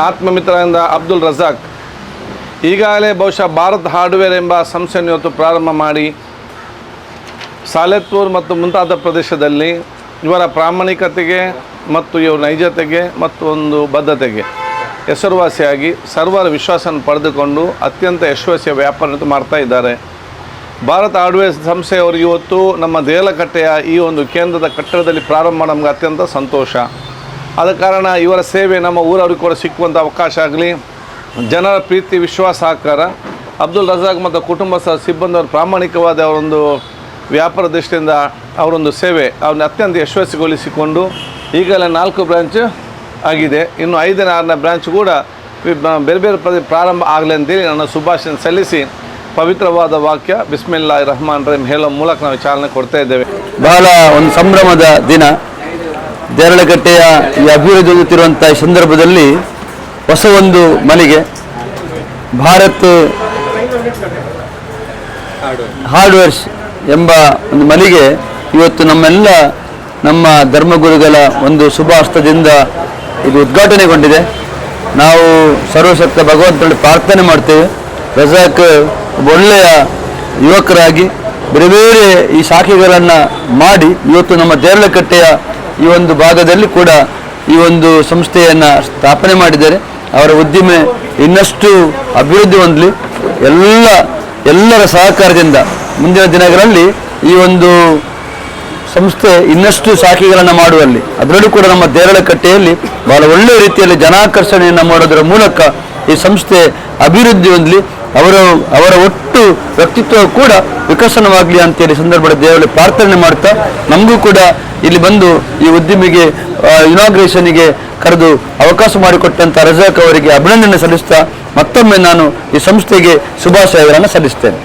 ಆತ್ಮಮಿತ್ರರಿಂದ ಅಬ್ದುಲ್ ರಜಾಕ್ ಈಗಾಗಲೇ ಬಹುಶಃ ಭಾರತ್ ಹಾರ್ಡ್ವೇರ್ ಎಂಬ ಸಂಸ್ಥೆಯನ್ನು ಇವತ್ತು ಪ್ರಾರಂಭ ಮಾಡಿ ಸಾಲೆತ್ಪುರ್ ಮತ್ತು ಮುಂತಾದ ಪ್ರದೇಶದಲ್ಲಿ ಇವರ ಪ್ರಾಮಾಣಿಕತೆಗೆ ಮತ್ತು ಇವರ ನೈಜತೆಗೆ ಮತ್ತು ಒಂದು ಬದ್ಧತೆಗೆ ಹೆಸರುವಾಸಿಯಾಗಿ ಸರ್ವರ ವಿಶ್ವಾಸವನ್ನು ಪಡೆದುಕೊಂಡು ಅತ್ಯಂತ ಯಶಸ್ವಿಯ ವ್ಯಾಪಾರ ಮಾಡ್ತಾ ಇದ್ದಾರೆ. ಭಾರತ್ ಹಾರ್ಡ್ವೇರ್ ಸಂಸ್ಥೆಯವರು ಇವತ್ತು ನಮ್ಮ ದೇಲಕಟ್ಟೆಯ ಈ ಒಂದು ಕೇಂದ್ರದ ಕಟ್ಟಡದಲ್ಲಿ ಪ್ರಾರಂಭ ನಮಗೆ ಅತ್ಯಂತ ಸಂತೋಷ. ಆದ ಕಾರಣ ಇವರ ಸೇವೆ ನಮ್ಮ ಊರವ್ರಿಗೆ ಕೂಡ ಸಿಕ್ಕುವಂಥ ಅವಕಾಶ ಆಗಲಿ. ಜನರ ಪ್ರೀತಿ ವಿಶ್ವಾಸ ಸಹಕಾರ ಅಬ್ದುಲ್ ರಜಾಕ್ ಮತ್ತು ಕುಟುಂಬ ಸಿಬ್ಬಂದಿಯವರು ಪ್ರಾಮಾಣಿಕವಾದ ಅವರೊಂದು ವ್ಯಾಪಾರ ದೃಷ್ಟಿಯಿಂದ ಅವರೊಂದು ಸೇವೆ ಅವ್ರನ್ನ ಅತ್ಯಂತ ಯಶಸ್ವಿಗೊಳಿಸಿಕೊಂಡು ಈಗಲೇ 4 ಬ್ರಾಂಚ್ ಆಗಿದೆ. ಇನ್ನು 5ನೇ 6ನೇ ಬ್ರಾಂಚ್ ಕೂಡ ಬೇರೆ ಬೇರೆ ಪ್ರಾರಂಭ ಆಗಲಿ ಅಂತೇಳಿ ನನ್ನ ಶುಭಾಶಯ ಸಲ್ಲಿಸಿ ಪವಿತ್ರವಾದ ವಾಕ್ಯ ಬಿಸ್ಮಿಲ್ಲಾಹಿ ರಹಮಾನ್ ರಹೀಮ್ ಹೇಳೋ ಮೂಲಕ ನಾವು ಚಾಲನೆ ಕೊಡ್ತಾ ಇದ್ದೇವೆ. ಬಹಳ ಒಂದು ಸಂಭ್ರಮದ ದಿನ. ದೇರಳಕಟ್ಟೆಯ ಈ ಅಭಿವೃದ್ಧಿ ಹೊಂದುತ್ತಿರುವಂಥ ಸಂದರ್ಭದಲ್ಲಿ ಹೊಸ ಒಂದು ಮಳಿಗೆ ಭಾರತ್ ಹಾರ್ಡ್ವೇರ್ಸ್ ಎಂಬ ಒಂದು ಮಳಿಗೆ ಇವತ್ತು ನಮ್ಮ ಧರ್ಮಗುರುಗಳ ಒಂದು ಶುಭ ಹಸ್ತದಿಂದ ಇದು ಉದ್ಘಾಟನೆಗೊಂಡಿದೆ. ನಾವು ಸರ್ವಶಕ್ತ ಭಗವಂತನಲ್ಲಿ ಪ್ರಾರ್ಥನೆ ಮಾಡ್ತೇವೆ. ರಜಾಕ್ ಒಳ್ಳೆಯ ಯುವಕರಾಗಿ ಬೇರೆ ಬೇರೆ ಈ ಶಾಖೆಗಳನ್ನು ಮಾಡಿ ಇವತ್ತು ನಮ್ಮ ದೇರಳಕಟ್ಟೆಯ ಈ ಒಂದು ಭಾಗದಲ್ಲಿ ಕೂಡ ಈ ಒಂದು ಸಂಸ್ಥೆಯನ್ನು ಸ್ಥಾಪನೆ ಮಾಡಿದ್ದಾರೆ. ಅವರ ಉದ್ದಿಮೆ ಇನ್ನಷ್ಟು ಅಭಿವೃದ್ಧಿ ಹೊಂದಲಿ. ಎಲ್ಲರ ಸಹಕಾರದಿಂದ ಮುಂದಿನ ದಿನಗಳಲ್ಲಿ ಈ ಒಂದು ಸಂಸ್ಥೆ ಇನ್ನಷ್ಟು ಶಾಖೆಗಳನ್ನು ಮಾಡುವಲ್ಲಿ, ಅದರಲ್ಲೂ ಕೂಡ ನಮ್ಮ ದೇರಳಕಟ್ಟೆಯಲ್ಲಿ ಬಹಳ ಒಳ್ಳೆಯ ರೀತಿಯಲ್ಲಿ ಜನಾಕರ್ಷಣೆಯನ್ನು ಮಾಡೋದರ ಮೂಲಕ ಈ ಸಂಸ್ಥೆ ಅಭಿವೃದ್ಧಿ ಹೊಂದಲಿ. ಅವರ ಒಟ್ಟು ವ್ಯಕ್ತಿತ್ವ ಕೂಡ ವಿಕಸನವಾಗಲಿ ಅಂತೇಳಿ ಸಂದರ್ಭದಲ್ಲಿ ದೇವರಲ್ಲಿ ಪ್ರಾರ್ಥನೆ ಮಾಡ್ತಾ, ನಮಗೂ ಕೂಡ ಇಲ್ಲಿ ಬಂದು ಈ ಉದ್ಯಮಿಗೆ ಇನಾಗ್ರೇಷನ್ಗೆ ಕರೆದು ಅವಕಾಶ ಮಾಡಿಕೊಟ್ಟಂಥ ರಜಾಕ್ ಅವರಿಗೆ ಅಭಿನಂದನೆ ಸಲ್ಲಿಸ್ತಾ ಮತ್ತೊಮ್ಮೆ ನಾನು ಈ ಸಂಸ್ಥೆಗೆ ಶುಭಾಶಯಗಳನ್ನು ಸಲ್ಲಿಸ್ತೇನೆ.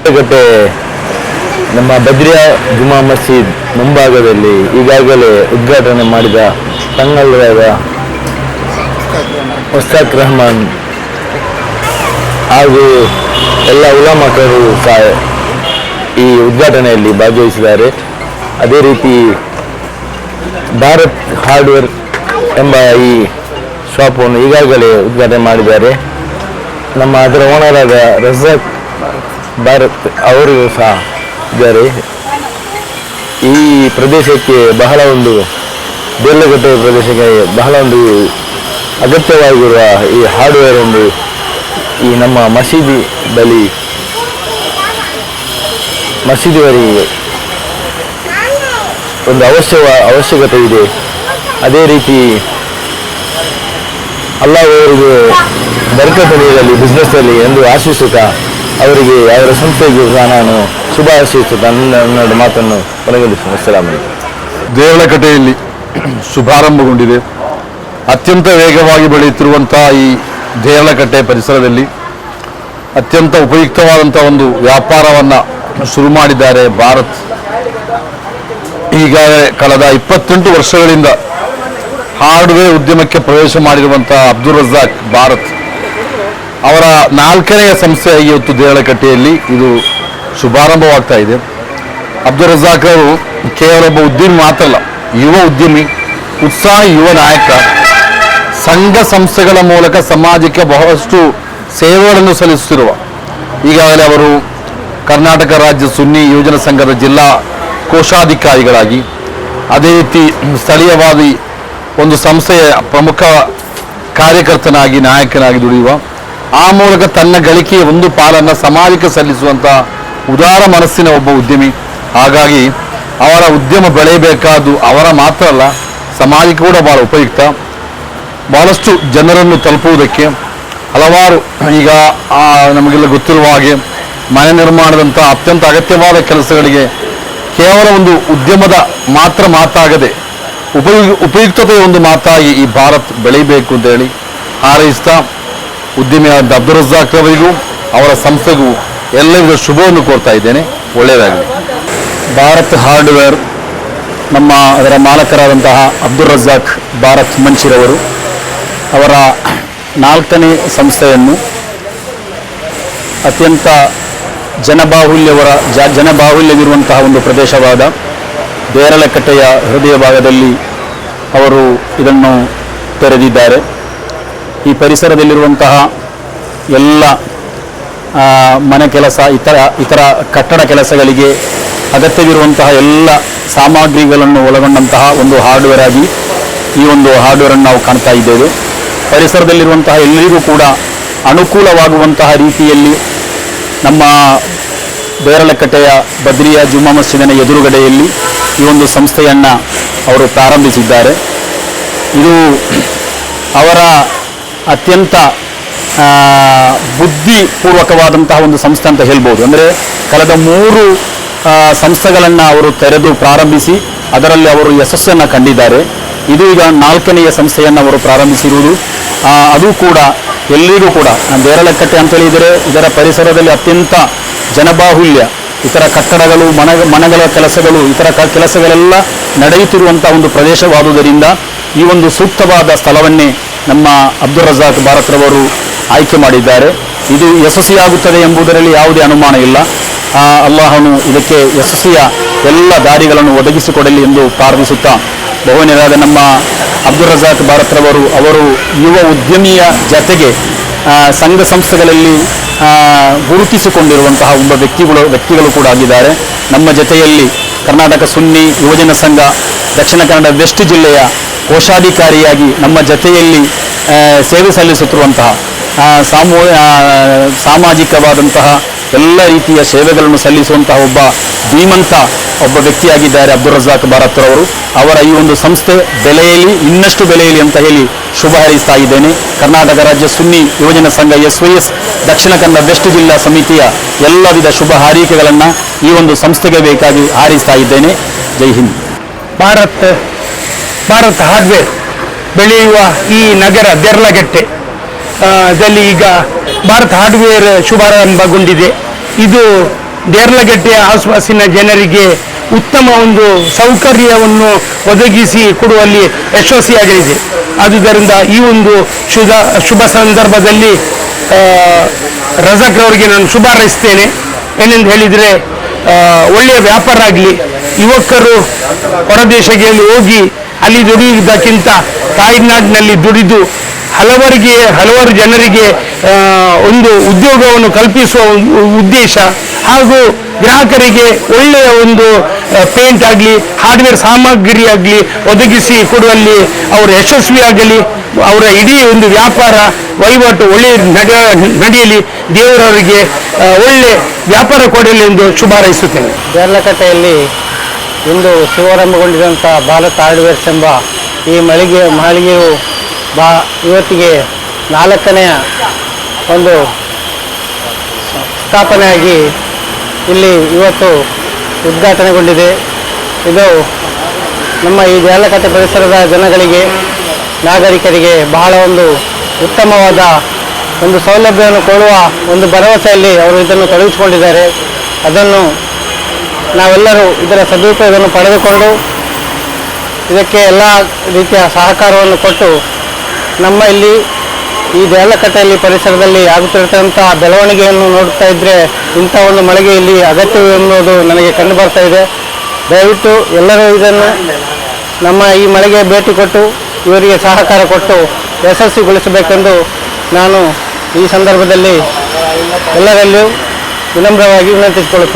ನಮ್ಮ ಬದ್ರಿಯಾ ಜುಮಾ ಮಸೀದ್ ಮುಂಭಾಗದಲ್ಲಿ ಈಗಾಗಲೇ ಉದ್ಘಾಟನೆ ಮಾಡಿದ ತಂಗಲ್ರಾದ ಮುಸ್ತಾಕ್ ರಹಮಾನ್ ಹಾಗೂ ಎಲ್ಲ ಉಲಮಾಕರು ಸಹ ಈ ಉದ್ಘಾಟನೆಯಲ್ಲಿ ಭಾಗವಹಿಸಿದ್ದಾರೆ. ಅದೇ ರೀತಿ ಭಾರತ್ ಹಾರ್ಡ್ವೇರ್ ಎಂಬ ಈ ಶಾಪನ್ನು ಈಗಾಗಲೇ ಉದ್ಘಾಟನೆ ಮಾಡಿದ್ದಾರೆ. ನಮ್ಮ ಅದರ ಓನರಾದ ರಜಾಕ್ ಭಾರತ್ ಅವರು ಸಹ ಇದ್ದಾರೆ. ಈ ಪ್ರದೇಶಕ್ಕೆ ಬಹಳ ಒಂದು ದೇರಳಕಟ್ಟೆ ಪ್ರದೇಶಕ್ಕೆ ಬಹಳ ಒಂದು ಅಗತ್ಯವಾಗಿರುವ ಈ ಹಾರ್ಡ್ವೇರ್ ಒಂದು ಈ ನಮ್ಮ ಮಸೀದಿ ಬಳಿ ಮಸೀದಿಯವರಿಗೆ ಒಂದು ಅವಶ್ಯಕತೆ ಇದೆ. ಅದೇ ರೀತಿ ಅಲ್ಲಾಹ್ ಅವರಿಗೆ ಬರಕತ್ ನೀಡಲಿ ಬಿಸ್ನೆಸ್ಸಲ್ಲಿ ಎಂದು ಆಶಿಸುತ್ತಾ ಅವರಿಗೆ ಅವರ ಸಂಸ್ಥೆಗೂ ಸಹ ನಾನು ಶುಭ ಆಶಿಸುತ್ತಾ ನನ್ನ ಮಾತನ್ನು ಕೊನೆಗೊಳಿಸುತ್ತೇನೆ. ಅಸ್ಸಲಾಮು ಅಲೈಕುಂ. ದೇರಳಕಟ್ಟೆಯಲ್ಲಿ ಶುಭಾರಂಭಗೊಂಡಿದೆ. ಅತ್ಯಂತ ವೇಗವಾಗಿ ಬೆಳೆಯುತ್ತಿರುವಂಥ ಈ ದೇರಳಕಟ್ಟೆ ಪರಿಸರದಲ್ಲಿ ಅತ್ಯಂತ ಉಪಯುಕ್ತವಾದಂಥ ಒಂದು ವ್ಯಾಪಾರವನ್ನು ಶುರು ಮಾಡಿದ್ದಾರೆ ಭಾರತ್. ಈಗ ಕಳೆದ 28 ವರ್ಷಗಳಿಂದ ಹಾರ್ಡ್ವೇರ್ ಉದ್ಯಮಕ್ಕೆ ಪ್ರವೇಶ ಮಾಡಿರುವಂಥ ಅಬ್ದುಲ್ ರಜಾಕ್ ಭಾರತ್ ಅವರ 4ನೇ ಸಂಸ್ಥೆಯಾಗಿ ಇವತ್ತು ದೇರಳಕಟ್ಟೆಯಲ್ಲಿ ಇದು ಶುಭಾರಂಭವಾಗ್ತಾ ಇದೆ. ಅಬ್ದುಲ್ ರಜಾಕ್ ಅವರು ಕೇವಲ ಒಬ್ಬ ಉದ್ಯಮಿ ಮಾತ್ರ ಅಲ್ಲ, ಯುವ ಉದ್ಯಮಿ, ಉತ್ಸಾಹಿ ಯುವ ನಾಯಕ. ಸಂಘ ಸಂಸ್ಥೆಗಳ ಮೂಲಕ ಸಮಾಜಕ್ಕೆ ಬಹಳಷ್ಟು ಸೇವೆಗಳನ್ನು ಸಲ್ಲಿಸುತ್ತಿರುವ ಈಗಾಗಲೇ ಅವರು ಕರ್ನಾಟಕ ರಾಜ್ಯ ಸುನ್ನಿ ಯೋಜನಾ ಸಂಘದ ಜಿಲ್ಲಾ ಕೋಶಾಧಿಕಾರಿಗಳಾಗಿ, ಅದೇ ರೀತಿ ಸ್ಥಳೀಯವಾದಿ ಒಂದು ಸಂಸ್ಥೆಯ ಪ್ರಮುಖ ಕಾರ್ಯಕರ್ತನಾಗಿ ನಾಯಕನಾಗಿ ದುಡಿಯುವ, ಆ ಮೂಲಕ ತನ್ನ ಗಳಿಕೆಯ ಒಂದು ಪಾಲನ್ನು ಸಮಾಜಕ್ಕೆ ಸಲ್ಲಿಸುವಂಥ ಉದಾರ ಮನಸ್ಸಿನ ಒಬ್ಬ ಉದ್ಯಮಿ. ಹಾಗಾಗಿ ಅವರ ಉದ್ಯಮ ಬೆಳೆಯಬೇಕಾದ್ದು ಅವರ ಮಾತ್ರ ಅಲ್ಲ, ಸಮಾಜಕ್ಕೆ ಕೂಡ ಭಾಳ ಉಪಯುಕ್ತ. ಬಹಳಷ್ಟು ಜನರನ್ನು ತಲುಪುವುದಕ್ಕೆ ಹಲವಾರು ಈಗ ನಮಗೆಲ್ಲ ಗೊತ್ತಿರುವ ಹಾಗೆ ಮನೆ ನಿರ್ಮಾಣದಂಥ ಅತ್ಯಂತ ಅಗತ್ಯವಾದ ಕೆಲಸಗಳಿಗೆ ಕೇವಲ ಒಂದು ಉದ್ಯಮದ ಮಾತ್ರ ಮಾತಾಗದೆ ಉಪಯುಕ್ತತೆಯ ಒಂದು ಮಾತಾಗಿ ಈ ಭಾರತ್ ಬೆಳೆಯಬೇಕು ಅಂತೇಳಿ ಹಾರೈಸ್ತಾ ಉದ್ಯಮಿಯಾದ ಅಬ್ದುಲ್ ರಜಾಕ್ ಅವರಿಗೂ ಅವರ ಸಂಸ್ಥೆಗೂ ಎಲ್ಲರಿಗೂ ಶುಭವನ್ನು ಕೋರ್ತಾ ಇದ್ದೇನೆ. ಒಳ್ಳೆಯದಾಗಲಿ. ಭಾರತ್ ಹಾರ್ಡ್ವೇರ್ ಅದರ ಮಾಲಕರಾದಂತಹ ಅಬ್ದುಲ್ ರಜಾಕ್ ಭಾರತ್ ಮಂಚಿರವರು ಅವರ 4ನೇ ಸಂಸ್ಥೆಯನ್ನು ಅತ್ಯಂತ ಜನಬಾಹುಲ್ಯವಿರುವಂತಹ ಒಂದು ಪ್ರದೇಶವಾದ ದೇರಳಕಟ್ಟೆಯ ಹೃದಯ ಭಾಗದಲ್ಲಿ ಅವರು ಇದನ್ನು ತೆರೆದಿದ್ದಾರೆ. ಈ ಪರಿಸರದಲ್ಲಿರುವಂತಹ ಎಲ್ಲ ಮನೆ ಕೆಲಸ ಇತರ ಕಟ್ಟಡ ಕೆಲಸಗಳಿಗೆ ಅಗತ್ಯವಿರುವಂತಹ ಎಲ್ಲ ಸಾಮಗ್ರಿಗಳನ್ನು ಒಳಗೊಂಡಂತಹ ಒಂದು ಹಾರ್ಡ್ವೇರ್ ಆಗಿ ಈ ಒಂದು ಹಾರ್ಡ್ವೇರನ್ನು ನಾವು ಕಾಣ್ತಾ ಇದ್ದೇವೆ. ಪರಿಸರದಲ್ಲಿರುವಂತಹ ಎಲ್ಲರಿಗೂ ಕೂಡ ಅನುಕೂಲವಾಗುವಂತಹ ರೀತಿಯಲ್ಲಿ ನಮ್ಮ ದೇರಳಕಟ್ಟೆಯ ಬದ್ರಿಯಾ ಜುಮ್ಮಾ ಮಸ್ಜಿದಿನ ಎದುರುಗಡೆಯಲ್ಲಿ ಈ ಒಂದು ಸಂಸ್ಥೆಯನ್ನು ಅವರು ಪ್ರಾರಂಭಿಸಿದ್ದಾರೆ. ಇದು ಅವರ ಅತ್ಯಂತ ಬುದ್ಧಿಪೂರ್ವಕವಾದಂತಹ ಒಂದು ಸಂಸ್ಥೆ ಅಂತ ಹೇಳ್ಬೋದು. ಅಂದರೆ ಕಳೆದ 3 ಸಂಸ್ಥೆಗಳನ್ನು ಅವರು ತೆರೆದು ಪ್ರಾರಂಭಿಸಿ ಅದರಲ್ಲಿ ಅವರು ಯಶಸ್ಸನ್ನು ಕಂಡಿದ್ದಾರೆ. ಇದು ಈಗ 4ನೆಯ ಸಂಸ್ಥೆಯನ್ನು ಅವರು ಪ್ರಾರಂಭಿಸಿರುವುದು. ಅದು ಕೂಡ ಎಲ್ಲಿಗೂ ಕೂಡ ದೇರಳಕಟ್ಟೆ ಅಂತೇಳಿದರೆ ಇದರ ಪರಿಸರದಲ್ಲಿ ಅತ್ಯಂತ ಜನಬಾಹುಲ್ಯ, ಇತರ ಕಟ್ಟಡಗಳು ಮನೆಗಳ ಕೆಲಸಗಳು ಇತರ ಕೆಲಸಗಳೆಲ್ಲ ನಡೆಯುತ್ತಿರುವಂಥ ಒಂದು ಪ್ರದೇಶವಾದುದರಿಂದ ಈ ಒಂದು ಸೂಕ್ತವಾದ ಸ್ಥಳವನ್ನೇ ನಮ್ಮ ಅಬ್ದುಲ್ ರಜಾಕ್ ಭಾರತ್ರವರು ಆಯ್ಕೆ ಮಾಡಿದ್ದಾರೆ. ಇದು ಯಶಸ್ವಿಯಾಗುತ್ತದೆ ಎಂಬುದರಲ್ಲಿ ಯಾವುದೇ ಅನುಮಾನ ಇಲ್ಲ. ಅಲ್ಲಾಹನು ಇದಕ್ಕೆ ಯಶಸ್ವಿಯ ಎಲ್ಲ ದಾರಿಗಳನ್ನು ಒದಗಿಸಿಕೊಡಲಿ ಎಂದು ಪ್ರಾರ್ಥಿಸುತ್ತಾ, ಬಹುವನ್ಯರಾದ ನಮ್ಮ ಅಬ್ದುಲ್ ರಜಾಕ್ ಭಾರತ್ರವರು ಅವರು ಯುವ ಉದ್ಯಮಿಯ ಜತೆಗೆ ಸಂಘ ಸಂಸ್ಥೆಗಳಲ್ಲಿ ಗುರುತಿಸಿಕೊಂಡಿರುವಂತಹ ಒಬ್ಬ ವ್ಯಕ್ತಿಗಳು ಕೂಡ ಆಗಿದ್ದಾರೆ. ನಮ್ಮ ಜೊತೆಯಲ್ಲಿ ಕರ್ನಾಟಕ ಸುನ್ನಿ ಯುವಜನ ಸಂಘ ದಕ್ಷಿಣ ಕನ್ನಡ ವೆಸ್ಟ್ ಜಿಲ್ಲೆಯ ಕೋಶಾಧಿಕಾರಿಯಾಗಿ ನಮ್ಮ ಜೊತೆಯಲ್ಲಿ ಸೇವೆ ಸಲ್ಲಿಸುತ್ತಿರುವಂತಹ ಸಾಮಾಜಿಕವಾದಂತಹ ಎಲ್ಲ ರೀತಿಯ ಸೇವೆಗಳನ್ನು ಸಲ್ಲಿಸುವಂತಹ ಒಬ್ಬ ಧೀಮಂತ ವ್ಯಕ್ತಿಯಾಗಿದ್ದಾರೆ ಅಬ್ದುಲ್ ರಜಾಕ್ ಭಾರತ್ರವರು. ಅವರ ಈ ಒಂದು ಸಂಸ್ಥೆ ಬೆಳೆಯಲಿ, ಇನ್ನಷ್ಟು ಬೆಳೆಯಲಿ ಅಂತ ಹೇಳಿ ಶುಭ ಹಾರೈಸ್ತಾ ಇದ್ದೇನೆ. ಕರ್ನಾಟಕ ರಾಜ್ಯ ಸುನ್ನಿ ಯುವಜನ ಸಂಘ SYS ದಕ್ಷಿಣ ಕನ್ನಡ ವೆಸ್ಟ್ ಜಿಲ್ಲಾ ಸಮಿತಿಯ ಎಲ್ಲ ವಿಧ ಶುಭ ಹಾರೈಕೆಗಳನ್ನು ಈ ಒಂದು ಸಂಸ್ಥೆಗೆ ಬೇಕಾಗಿ ಹಾರೈಸ್ತಾ ಇದ್ದೇನೆ. ಜೈ ಹಿಂದ್. ಭಾರತ್ ಹಾರ್ಡ್ವೇರ್ ಬೆಳೆಯುವ ಈ ನಗರ ದೇರಳಕಟ್ಟೆ ದಲ್ಲಿ ಈಗ ಭಾರತ್ ಹಾರ್ಡ್ವೇರ್ ಶುಭಾರಂಭಗೊಂಡಿದೆ. ಇದು ದೇರಳಕಟ್ಟೆಯ ಆಸುಪಾಸಿನ ಜನರಿಗೆ ಉತ್ತಮ ಒಂದು ಸೌಕರ್ಯವನ್ನು ಒದಗಿಸಿ ಕೊಡುವಲ್ಲಿ ಯಶಸ್ವಿಯಾಗಲಿದೆ. ಆದುದರಿಂದ ಈ ಒಂದು ಶುಭ ಸಂದರ್ಭದಲ್ಲಿ ರಜಾಕ್ ಅವರಿಗೆ ನಾನು ಶುಭ ಹಾರೈಸ್ತೇನೆ. ಏನೆಂದು ಹೇಳಿದರೆ, ಒಳ್ಳೆಯ ವ್ಯಾಪಾರ ಆಗಲಿ, ಯುವಕರು ಹೊರದೇಶಕ್ಕೆ ಹೋಗಿ ಅಲ್ಲಿ ದುಡಿಯುವುದಕ್ಕಿಂತ ತಾಯ್ನಾಡಿನಲ್ಲಿ ದುಡಿದು ಹಲವಾರು ಜನರಿಗೆ ಒಂದು ಉದ್ಯೋಗವನ್ನು ಕಲ್ಪಿಸುವ ಉದ್ದೇಶ ಹಾಗೂ ಗ್ರಾಹಕರಿಗೆ ಒಳ್ಳೆಯ ಒಂದು ಪೇಂಟ್ ಆಗಲಿ, ಹಾರ್ಡ್ವೇರ್ ಸಾಮಗ್ರಿ ಆಗಲಿ ಒದಗಿಸಿ ಕೊಡುವಲ್ಲಿ ಅವರು ಯಶಸ್ವಿಯಾಗಲಿ, ಅವರ ಇಡೀ ಒಂದು ವ್ಯಾಪಾರ ವಹಿವಾಟು ಒಳ್ಳೆಯ ನಡೆಯಲಿ, ದೇವರವರಿಗೆ ಒಳ್ಳೆ ವ್ಯಾಪಾರ ಕೊಡಲಿ ಎಂದು ಶುಭ ಹಾರೈಸುತ್ತೇನೆ. ದೇರಳಕಟ್ಟೆಯಲ್ಲಿ ಇಂದು ಶುಭಾರಂಭಗೊಂಡಿರುವಂಥ ಭಾರತ್ ಹಾರ್ಡ್ವೇರ್ಸ್ ಎಂಬ ಈ ಮಳಿಗೆಯು ಇವತ್ತಿಗೆ 4ನೆಯ ಒಂದು ಸ್ಥಾಪನೆಯಾಗಿ ಇಲ್ಲಿ ಇವತ್ತು ಉದ್ಘಾಟನೆಗೊಂಡಿದೆ. ಇದು ನಮ್ಮ ಈ ದೇರಳಕಟ್ಟೆ ಪರಿಸರದ ಜನಗಳಿಗೆ, ನಾಗರಿಕರಿಗೆ ಬಹಳ ಒಂದು ಉತ್ತಮವಾದ ಒಂದು ಸೌಲಭ್ಯವನ್ನು ಕೊಡುವ ಒಂದು ಭರವಸೆಯಲ್ಲಿ ಅವರು ಇದನ್ನು ತೊಡಗಿಸಿಕೊಂಡಿದ್ದಾರೆ. ಅದನ್ನು ನಾವೆಲ್ಲರೂ ಇದರ ಸದುಪಯೋಗವನ್ನು ಪಡೆದುಕೊಂಡು ಇದಕ್ಕೆ ಎಲ್ಲ ರೀತಿಯ ಸಹಕಾರವನ್ನು ಕೊಟ್ಟು ನಮ್ಮ ಇಲ್ಲಿ ಈ ದೇರಳಕಟ್ಟೆಯಲ್ಲಿ ಪರಿಸರದಲ್ಲಿ ಆಗುತ್ತಿರತಕ್ಕಂಥ ಬೆಳವಣಿಗೆಯನ್ನು ನೋಡ್ತಾ ಇದ್ದರೆ ಇಂಥ ಒಂದು ಮಳಿಗೆಯಲ್ಲಿ ಅಗತ್ಯವೆನ್ನುವುದು ನನಗೆ ಕಂಡು ಬರ್ತಾ ಇದೆ. ದಯವಿಟ್ಟು ಎಲ್ಲರೂ ಇದನ್ನು ನಮ್ಮ ಈ ಮಳಿಗೆ ಭೇಟಿ ಕೊಟ್ಟು ಇವರಿಗೆ ಸಹಕಾರ ಕೊಟ್ಟು ಯಶಸ್ವಿಗೊಳಿಸಬೇಕೆಂದು ನಾನು ಈ ಸಂದರ್ಭದಲ್ಲಿ ಎಲ್ಲರಲ್ಲೂ ವಿನಮ್ರವಾಗಿ ವಿನಂತಿಸಿಕೊಳ್ಳುತ್ತೇನೆ.